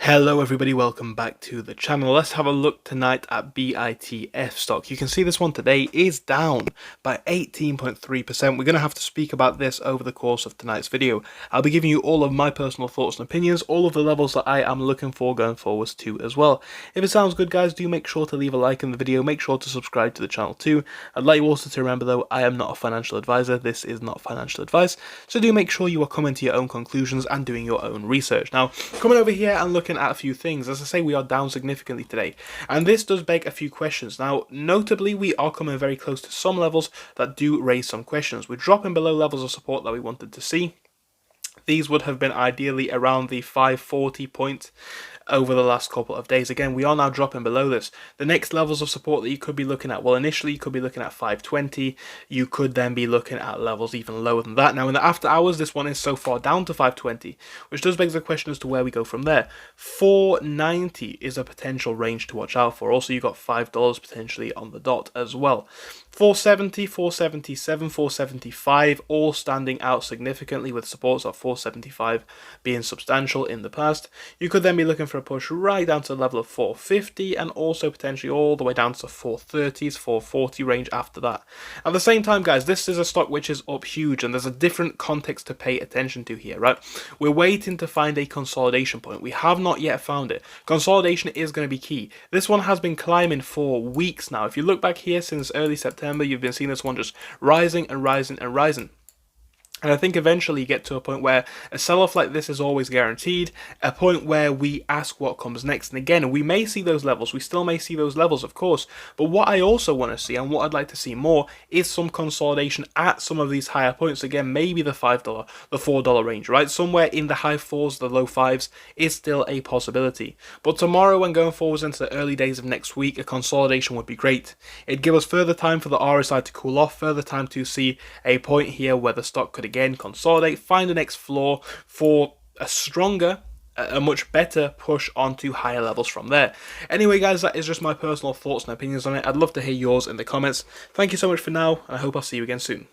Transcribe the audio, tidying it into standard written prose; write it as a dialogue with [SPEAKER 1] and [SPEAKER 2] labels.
[SPEAKER 1] Hello everybody, welcome back to the channel. Let's have a look tonight at Bitf stock. You can see this one today is down by 18.3%. We're going to have to speak about this over the course of tonight's video. I'll be giving you all of my personal thoughts and opinions, all of the levels that I am looking for going forwards too as well. If it sounds good guys, do make sure to leave a like in the video, make sure to subscribe to the channel too. I'd like you also to remember though, I am not a financial advisor, this is not financial advice, so do make sure you are coming to your own conclusions and doing your own research. Now, coming over here and looking at a few things, as I say, we are down significantly today, and this does beg a few questions. Now, notably, we are coming very close to some levels that do raise some questions. We're dropping below levels of support that we wanted to see. These would have been ideally around the 540 point over the last couple of days. Again, we are now dropping below this. The next levels of support that you could be looking at, well, initially you could be looking at 520. You could then be looking at levels even lower than that. Now, in the after hours, this one is so far down to 520, which does beg the question as to where we go from there. 490 is a potential range to watch out for. Also, you've got $5 potentially on the dot as well. 470, 477, 475, all standing out significantly with supports of 475 being substantial in the past. You could then be looking for a push right down to the level of 450 and also potentially all the way down to 430s, 440 range after that. At the same time, guys, this is a stock which is up huge and there's a different context to pay attention to here, right? We're waiting to find a consolidation point. We have not yet found it. Consolidation is going to be key. This one has been climbing for weeks now. If you look back here since early September, you've been seeing this one just rising and rising and rising. And I think eventually you get to a point where a sell-off like this is always guaranteed, a point where we ask what comes next. And again, we may see those levels, we still may see those levels, of course, but what I also want to see, and what I'd like to see more, is some consolidation at some of these higher points. Again, maybe the $5, the $4 range, right? Somewhere in the high fours, the low fives is still a possibility. But tomorrow and going forwards into the early days of next week, a consolidation would be great. It'd give us further time for the RSI to cool off, further time to see a point here where the stock could again consolidate, find the next floor for a stronger, a much better push onto higher levels from there. Anyway guys, that is just my personal thoughts and opinions on it. I'd love to hear yours in the comments. Thank you so much for now, and I hope I'll see you again soon.